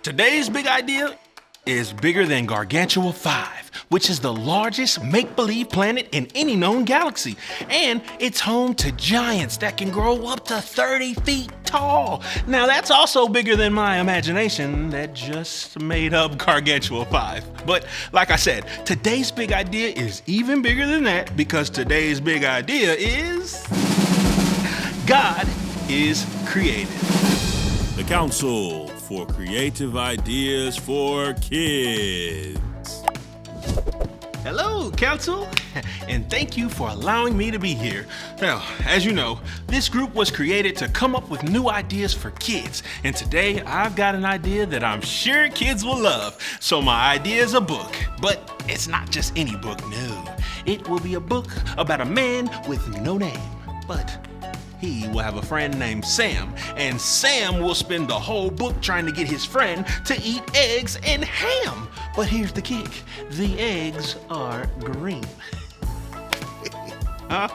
Today's big idea is bigger than Gargantua 5, which is the largest make-believe planet in any known galaxy. And it's home to giants that can grow up to 30 feet tall. Now that's also bigger than my imagination that just made up Gargantua 5. But like I said, today's big idea is even bigger than that because today's big idea is God is creative. The Council for Creative Ideas for Kids. Hello, Council, and thank you for allowing me to be here. Now, as you know, this group was created to come up with new ideas for kids, and today I've got an idea that I'm sure kids will love. So my idea is a book, but it's not just any book, no. It will be a book about a man with no name, but he will have a friend named Sam, and Sam will spend the whole book trying to get his friend to eat eggs and ham. But here's the kick, the eggs are green. Huh?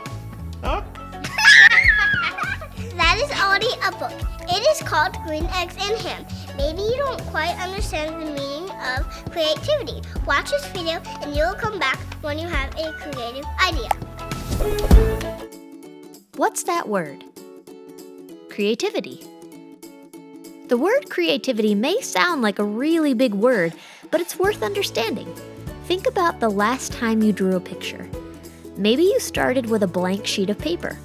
That is already a book. It is called Green Eggs and Ham. Maybe you don't quite understand the meaning of creativity. Watch this video and you'll come back when you have a creative idea. What's that word? Creativity. The word creativity may sound like a really big word, but it's worth understanding. Think about the last time you drew a picture. Maybe you started with a blank sheet of paper.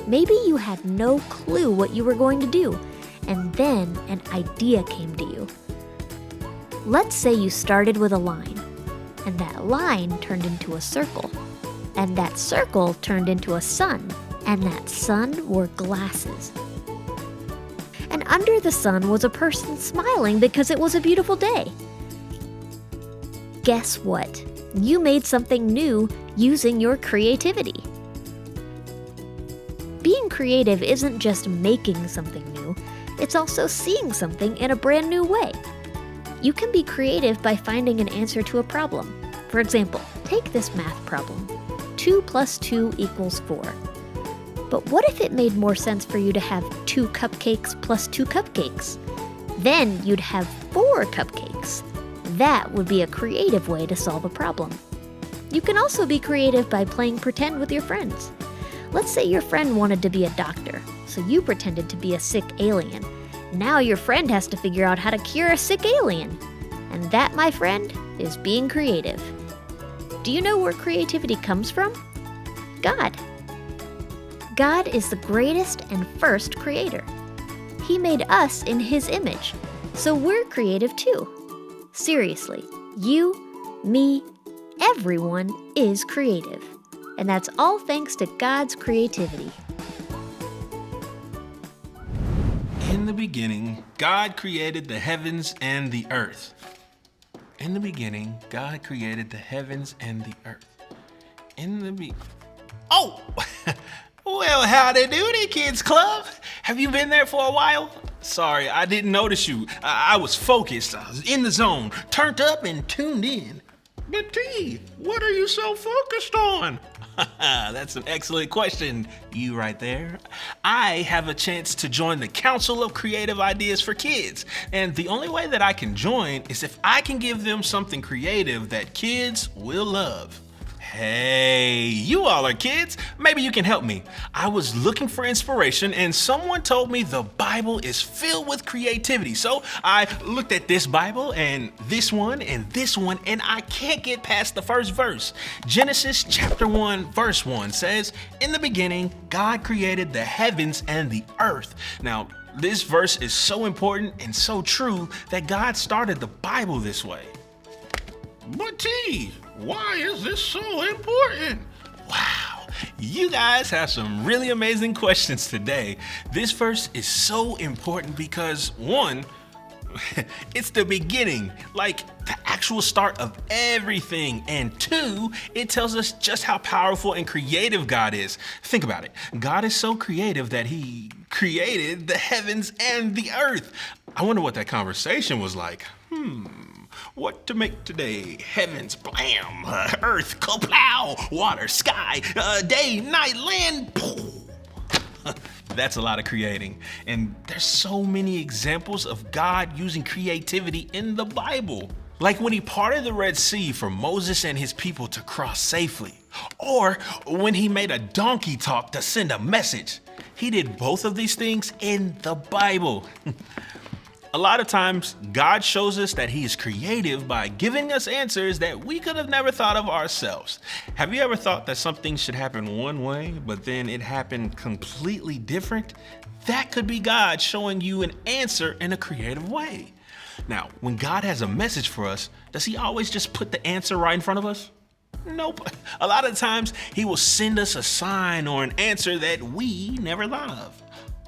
Maybe you had no clue what you were going to do, and then an idea came to you. Let's say you started with a line, and that line turned into a circle. And that circle turned into a sun, and that sun wore glasses. And under the sun was a person smiling because it was a beautiful day. Guess what? You made something new using your creativity. Being creative isn't just making something new, it's also seeing something in a brand new way. You can be creative by finding an answer to a problem. For example, take this math problem. 2 plus 2 equals 4. But what if it made more sense for you to have 2 cupcakes plus 2 cupcakes? Then you'd have 4 cupcakes. That would be a creative way to solve a problem. You can also be creative by playing pretend with your friends. Let's say your friend wanted to be a doctor, so you pretended to be a sick alien. Now your friend has to figure out how to cure a sick alien. And that, my friend, is being creative. Do you know where creativity comes from? God. God is the greatest and first creator. He made us in His image, so we're creative too. Seriously, you, me, everyone is creative. And that's all thanks to God's creativity. In the beginning, God created the heavens and the earth. In the beginning, God created the heavens and the earth. Oh! Well, howdy doody, Kids Club. Have you been there for a while? Sorry, I didn't notice you. I was focused, I was in the zone, turned up and tuned in. But T, what are you so focused on? That's an excellent question, you right there. I have a chance to join the Council of Creative Ideas for Kids, and the only way that I can join is if I can give them something creative that kids will love. Hey, you all are kids. Maybe you can help me. I was looking for inspiration and someone told me the Bible is filled with creativity. So I looked at this Bible and this one and I can't get past the first verse. Genesis chapter 1 verse 1 says, "In the beginning, God created the heavens and the earth." Now, this verse is so important and so true that God started the Bible this way. But T, why is this so important? Wow, you guys have some really amazing questions today. This verse is so important because 1, it's the beginning, like the actual start of everything. And 2, it tells us just how powerful and creative God is. Think about it. God is so creative that He created the heavens and the earth. I wonder what that conversation was like. What to make today? Heavens, blam, earth, kaplow, water, sky, day, night, land, boom. That's a lot of creating. And there's so many examples of God using creativity in the Bible. Like when he parted the Red Sea for Moses and his people to cross safely. Or when he made a donkey talk to send a message. He did both of these things in the Bible. A lot of times, God shows us that he is creative by giving us answers that we could have never thought of ourselves. Have you ever thought that something should happen one way, but then it happened completely different? That could be God showing you an answer in a creative way. Now, when God has a message for us, does he always just put the answer right in front of us? Nope. A lot of times, he will send us a sign or an answer that we never thought of.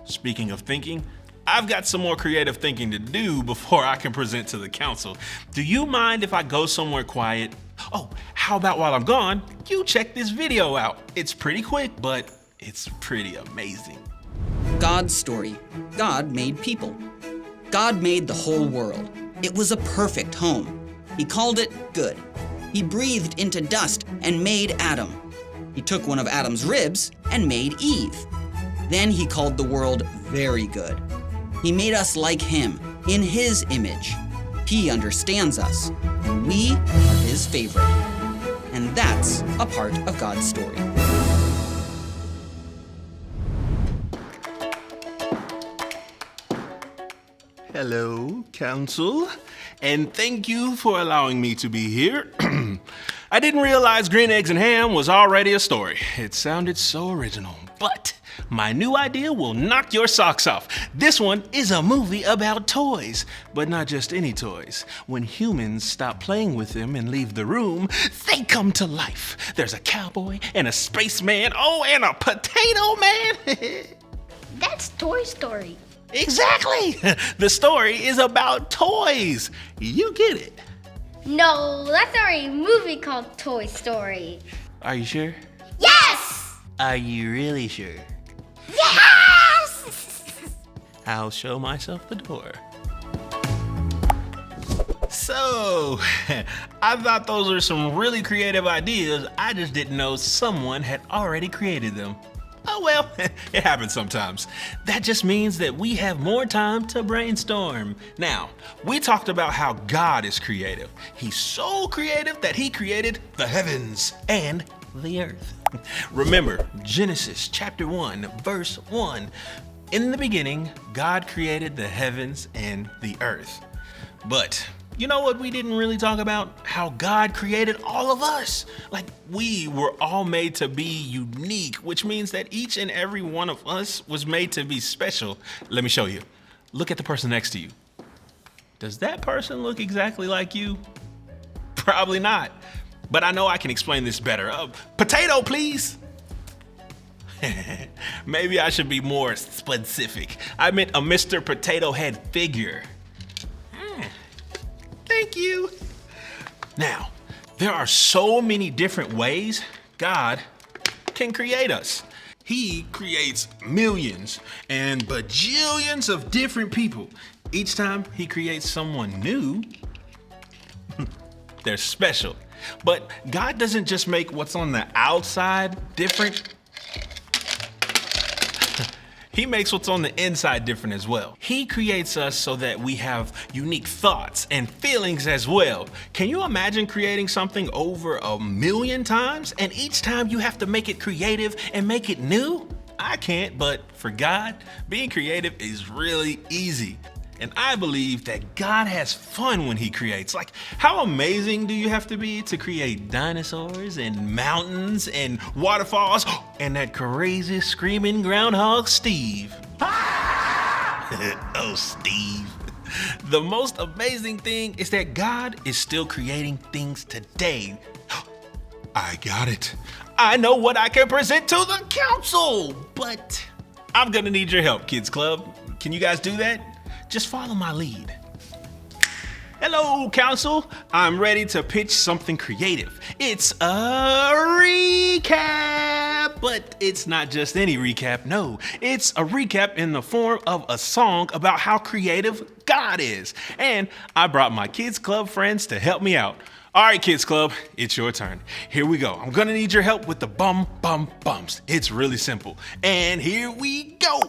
Speaking of thinking, I've got some more creative thinking to do before I can present to the council. Do you mind if I go somewhere quiet? Oh, how about while I'm gone, you check this video out. It's pretty quick, but it's pretty amazing. God's story. God made people. God made the whole world. It was a perfect home. He called it good. He breathed into dust and made Adam. He took one of Adam's ribs and made Eve. Then he called the world very good. He made us like him, in his image. He understands us, and we are his favorite. And that's a part of God's story. Hello, Council, and thank you for allowing me to be here. I didn't realize Green Eggs and Ham was already a story. It sounded so original, but my new idea will knock your socks off. This one is a movie about toys, but not just any toys. When humans stop playing with them and leave the room, they come to life. There's a cowboy and a spaceman, oh, and a potato man. That's Toy Story. Exactly! The story is about toys. You get it. No, that's already a movie called Toy Story. Are you sure? Yes! Are you really sure? Yes! I'll show myself the door. So, I thought those were some really creative ideas. I just didn't know someone had already created them. Oh well, it happens sometimes. That just means that we have more time to brainstorm. Now, we talked about how God is creative. He's so creative that he created the heavens and the earth. Remember, Genesis chapter 1, verse 1. In the beginning, God created the heavens and the earth. But you know what we didn't really talk about? How God created all of us. Like, we were all made to be unique, which means that each and every one of us was made to be special. Let me show you. Look at the person next to you. Does that person look exactly like you? Probably not. But I know I can explain this better. Potato, please. Maybe I should be more specific. I meant a Mr. Potato Head figure. Thank you. Now, there are so many different ways God can create us. He creates millions and bajillions of different people. Each time he creates someone new, they're special. But God doesn't just make what's on the outside different. He makes what's on the inside different as well. He creates us so that we have unique thoughts and feelings as well. Can you imagine creating something over 1,000,000 times and each time you have to make it creative and make it new? I can't, but for God, being creative is really easy. And I believe that God has fun when he creates. Like, how amazing do you have to be to create dinosaurs and mountains and waterfalls and that crazy screaming groundhog Steve? Oh, Steve. The most amazing thing is that God is still creating things today. I got it. I know what I can present to the council, but I'm gonna need your help, Kids Club. Can you guys do that? Just follow my lead. Hello, Council. I'm ready to pitch something creative. It's a recap, but it's not just any recap. No, it's a recap in the form of a song about how creative God is. And I brought my Kids Club friends to help me out. All right, Kids Club, it's your turn. Here we go. I'm gonna need your help with the bum, bum, bums. It's really simple. And here we go.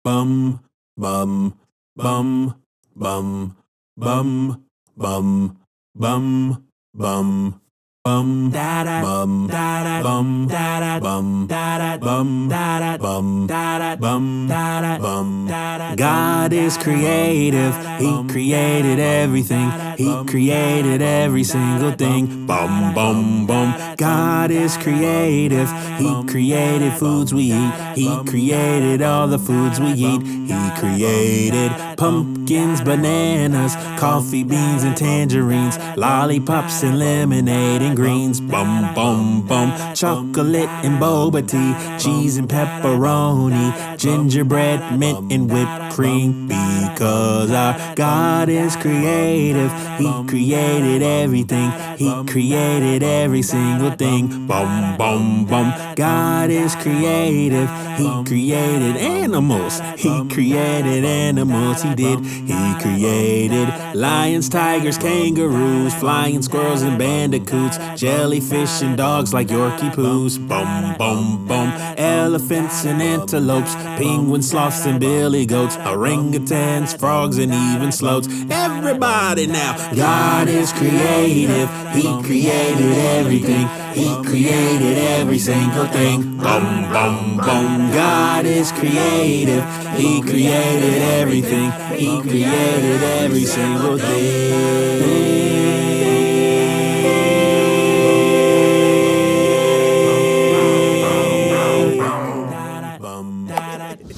Bum, bum, bum, bum, bum, bum, bum, bum. Bum da da bum da da bum da da bum da da bum da da bum da da bum da da bum da da. God is creative. He created everything. He created every single thing. Bum bum bum. God is creative. He created foods we eat. He created all the foods we eat. He created pumpkins, bananas, coffee beans and tangerines, lollipops and lemonade and greens. Bum bum bum. Chocolate and boba tea, cheese and pepperoni, gingerbread, mint and whipped cream. Because our God is creative. He created everything. He created every single thing. Bum bum bum. God is creative. He created animals. He created animals. He did. He created lions, tigers, kangaroos, flying squirrels and bandicoots, jellyfish and dogs like Yorkie poos. Bum bum bum. Elephants and antelopes, penguins, sloths and billy goats, orangutans, frogs and even sloths. Everybody now. God is creative. He created everything. He created every single thing. Bum bum bum. God is creative. He created everything. He created every single thing.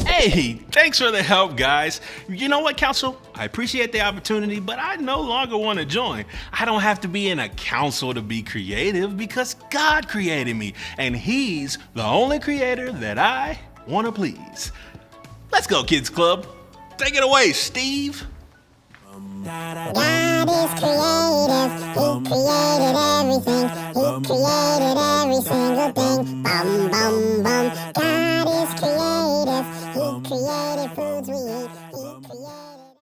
Hey, thanks for the help, guys. You know what, Council? I appreciate the opportunity, but I no longer want to join. I don't have to be in a council to be creative because God created me, and He's the only creator that I want to please. Let's go, Kids Club. Take it away, Steve. God is creative. He created everything. He created every single thing. Bum bum bum.